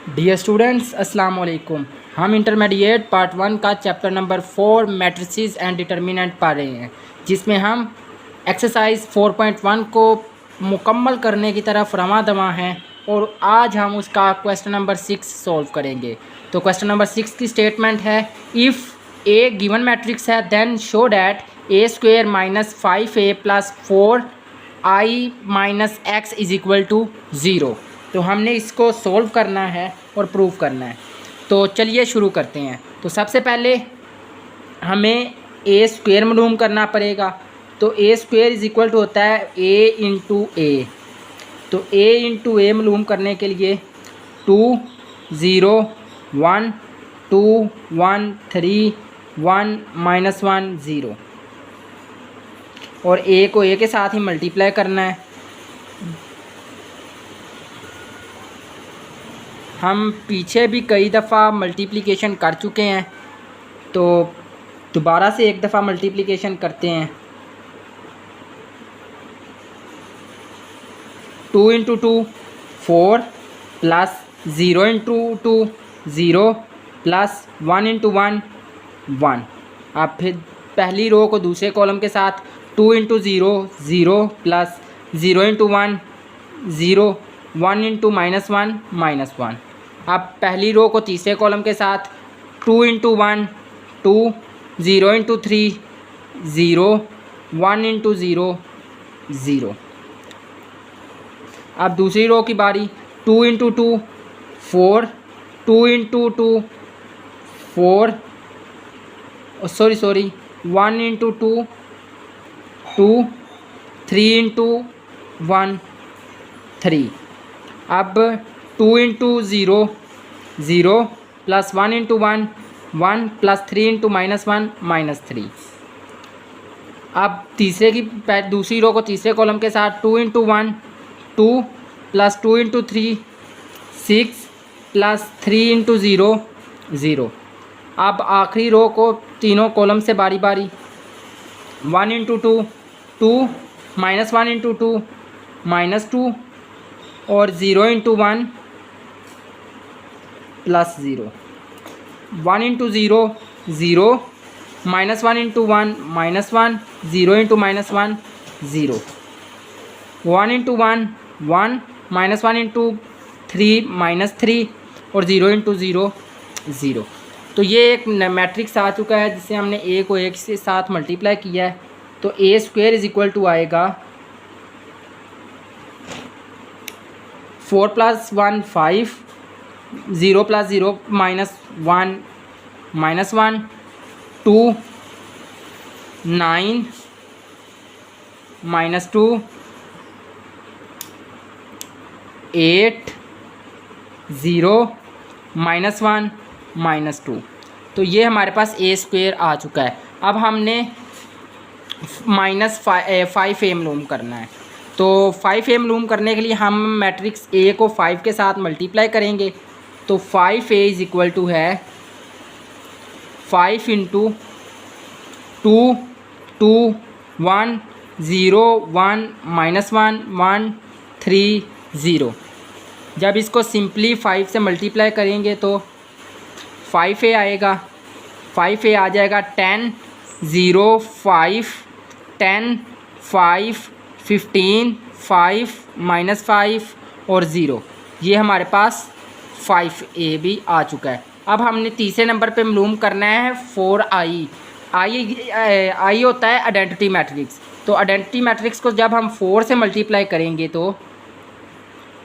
Dear students अस्सलाम वालेकुम। हम इंटरमीडिएट पार्ट 1 का chapter number 4 matrices and determinant पढ़ रहे हैं, जिसमें हम एक्सरसाइज 4.1 को मुकम्मल करने की तरफ रवां दवा हैं और आज हम उसका क्वेश्चन नंबर 6 सॉल्व करेंगे। तो क्वेश्चन नंबर 6 की स्टेटमेंट है, इफ़ ए गिवन मैट्रिक्स है then show that A square minus 5a plus 4i minus x is equal to 0। तो हमने इसको सॉल्व करना है और प्रूव करना है। तो चलिए शुरू करते हैं। तो सबसे पहले हमें ए स्क्वेयर मालूम करना पड़ेगा। तो ए स्क्वेयर इज इक्वल टू होता है ए इंटू ए। तो ए इंटू ए मालूम करने के लिए 2 0 1 2 1 3 1 -1 0 और ए को ए के साथ ही मल्टीप्लाई करना है। हम पीछे भी कई दफ़ा मल्टीप्लिकेशन कर चुके हैं, तो दोबारा से एक दफ़ा मल्टीप्लिकेशन करते हैं। 2 into 2 4 plus 0 into 2 0 plus 1 into 1 1। अब फिर पहली रो को दूसरे कॉलम के साथ 2 इंटू 0 0 प्लस 0 इंटू 1 0 1 इंटू -1 -1। अब पहली रो को तीसरे कॉलम के साथ 2 इंटू 1 2 0 इंटू 3 0 1 इंटू 0 0। अब दूसरी रो की बारी 2 into 2 4 2 into 2 4 sorry 1 into 2 2 3 into 1 3। अब 2 into 0 0 plus 1 into 1 1 plus 3 into -1 -3। अब दूसरी रो को तीसरे कॉलम के साथ 2 into 1 2 plus 2 into 3 6 plus 3 into 0 0। अब आखिरी रो को तीनों कॉलम से बारी बारी 1 इंटू 2 2 -1 इंटू 2 -2 और 0 into 1 plus 0 1 into 0 0 -1 into 1 -1 0 into -1 0 1 into 1 1 -1 into 3 -3 और 0 इंटू 0 0। तो ये एक मैट्रिक्स आ चुका है जिसे हमने ए को एक से साथ मल्टीप्लाई किया है। तो ए स्क्वेयर इज इक्वल टू आएगा 4 प्लस 1 5 0 प्लस 0 -1 -1 2 9 -2 8 0 -1 -2। तो ये हमारे पास ए स्क्वेयर आ चुका है। अब हमने -5a मालूम करना है। तो 5a मालूम करने के लिए हम मैट्रिक्स ए को 5 के साथ मल्टीप्लाई करेंगे। तो 5a इज इक्वल टू है 5 इंटू 2 2 1 0 1 -1 1 3 0। जब इसको सिंपली 5 से मल्टीप्लाई करेंगे तो 5a आएगा। 5a आ जाएगा 10 0 5 10 5 15 5 -5 और 0। ये हमारे पास 5a भी आ चुका है। अब हमने तीसरे नंबर पे मालूम करना है 4i। आई होता है आइडेंटिटी मैट्रिक्स। तो आइडेंटिटी मैट्रिक्स को जब हम 4 से मल्टीप्लाई करेंगे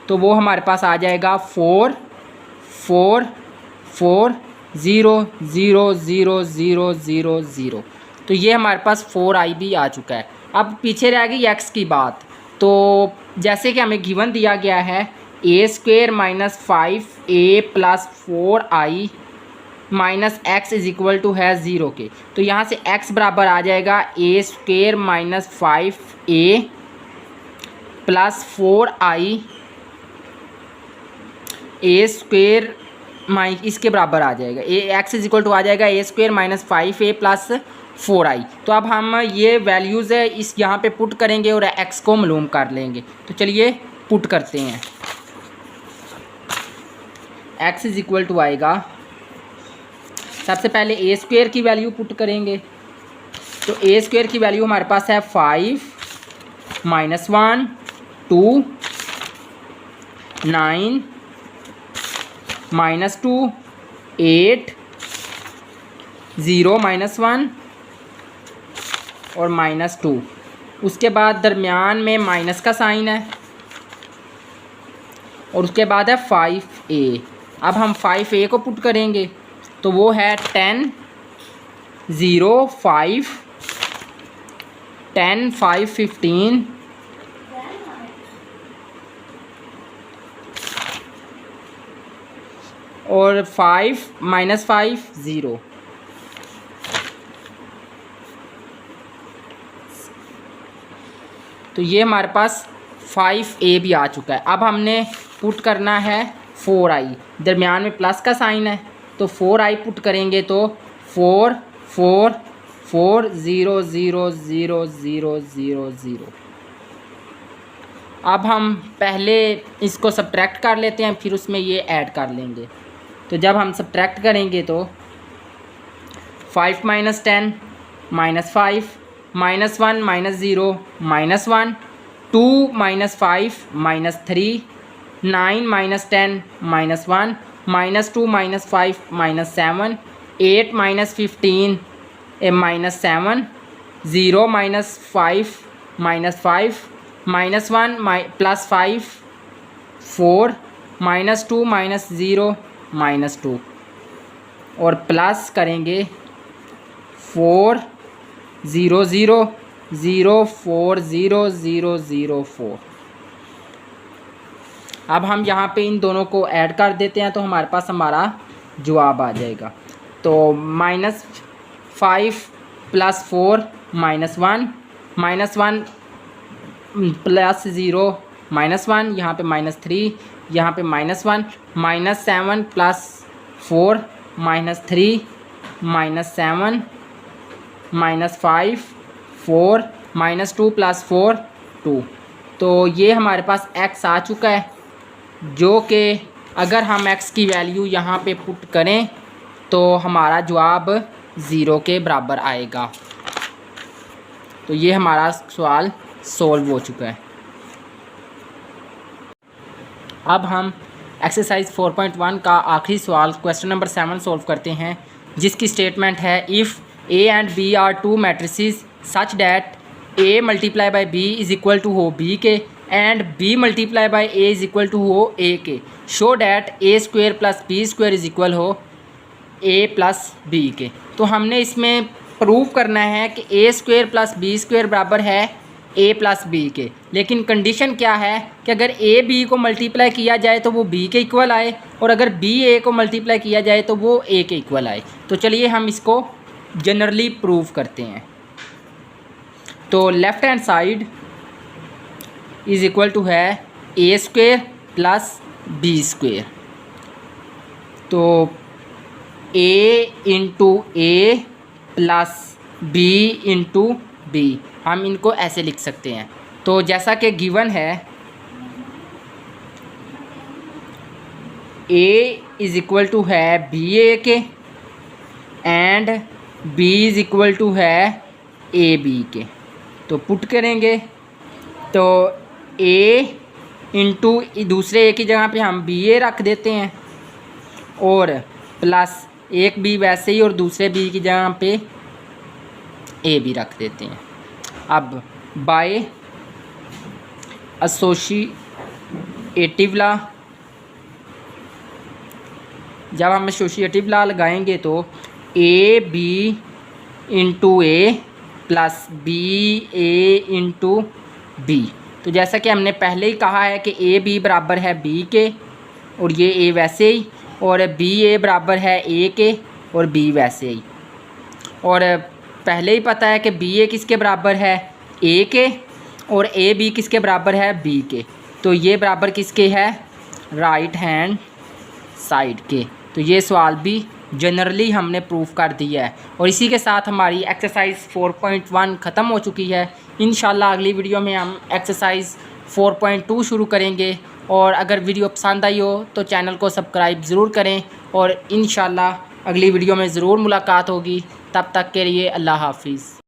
तो वो हमारे पास आ जाएगा 4 4 4 0 0 0 0 0 0। तो ये हमारे पास 4i भी आ चुका है। अब पीछे रह गई x की बात। तो जैसे कि हमें गिवन दिया गया है a square minus 5a plus 4i minus x is equal to है 0 के। तो यहाँ से x बराबर आ जाएगा a square minus 5a plus 4i a square इसके बराबर आ जाएगा एक्स इज इक्वल टू आ जाएगा a square minus 5a plus 4i। तो अब हम ये वैल्यूज़ है इस यहाँ पे पुट करेंगे और x को मालूम कर लेंगे। तो चलिए पुट करते हैं। x इज इक्वल टू आएगा, सबसे पहले ए स्क्वेयर की वैल्यू पुट करेंगे। तो ए स्क्वेयर की वैल्यू हमारे पास है 5 -1 2 9 -2 8 0 -1 और -2। उसके बाद दरमियान में माइनस का साइन है और उसके बाद है 5a। अब हम 5a को पुट करेंगे तो वो है 10 0 5 10 5 15 और 5 -5 0। तो ये हमारे पास 5a भी आ चुका है। अब हमने पुट करना है 4i, दरमियान में प्लस का साइन है तो 4i पुट करेंगे तो 4 4 4 0 0 0 0 0 0। अब हम पहले इसको सब्ट्रैक्ट कर लेते हैं, फिर उसमें ये ऐड कर लेंगे। तो जब हम सब्ट्रैक्ट करेंगे तो 5 - 10 -5 -1 -0 -1 2 -5 -3 9 -10 -1 -2 -5 -7 8 -15 -7 0 -5 -5 -1 +5 4 -2 -0 -2 और प्लस करेंगे 4 0 0 0 4 0 0 0 4। अब हम यहाँ पे इन दोनों को ऐड कर देते हैं तो हमारे पास हमारा जवाब आ जाएगा। तो -5 + 4 -1 -1 + 0 -1, यहाँ पे -3, यहाँ पे -1 -7 + 4 -3 -7 -5 4 -2 + 4 2। तो ये हमारे पास x आ चुका है, जो कि अगर हम x की वैल्यू यहाँ पे पुट करें तो हमारा जवाब 0 के बराबर आएगा। तो ये हमारा सवाल सॉल्व हो चुका है। अब हम एक्सरसाइज 4.1 का आखिरी सवाल क्वेश्चन नंबर 7 सॉल्व करते हैं, जिसकी स्टेटमेंट है if A and B are two matrices such that A × B is equal to हो B के and B × A is equal to हो A के, show that A² + B² is equal हो A + B के। तो हमने इसमें प्रूव करना है कि A² + B² बराबर है A + B के, लेकिन कंडीशन क्या है कि अगर A B को मल्टीप्लाई किया जाए तो वो B के इक्वल आए और अगर B A को मल्टीप्लाई किया जाए तो वो A के इक्वल आए। तो चलिए हम इसको जनरली प्रूव करते हैं। तो left hand side is equal to है A² + B²। तो A × A + B × B, हम इनको ऐसे लिख सकते हैं। तो जैसा कि गिवन है A इज़ इक्वल टू है BA के and B is equal to है AB के। तो पुट करेंगे तो A × दूसरे A की जगह पे हम BA रख देते हैं और प्लस एक B वैसे ही और दूसरे B की जगह पे AB रख देते हैं। अब बाय एसोसिएटिव लॉ, जब हम एसोसिएटिव लॉ लगाएंगे तो AB × A + BA × B। तो जैसा कि हमने पहले ही कहा है कि AB बराबर है B के और ये A वैसे ही, और BA बराबर है A के और B वैसे ही, और पहले ही पता है कि BA किसके बराबर है A के और AB किसके बराबर है B के। तो ये बराबर किसके है राइट हैंड साइड के। तो ये सवाल भी जनरली हमने प्रूफ कर दिया है और इसी के साथ हमारी एक्सरसाइज 4.1 ख़त्म हो चुकी है। इंशाल्लाह अगली वीडियो में हम एक्सरसाइज 4.2 शुरू करेंगे। और अगर वीडियो पसंद आई हो तो चैनल को सब्सक्राइब ज़रूर करें और इंशाल्लाह अगली वीडियो में ज़रूर मुलाकात होगी। तब तक के लिए अल्लाह हाफिज़।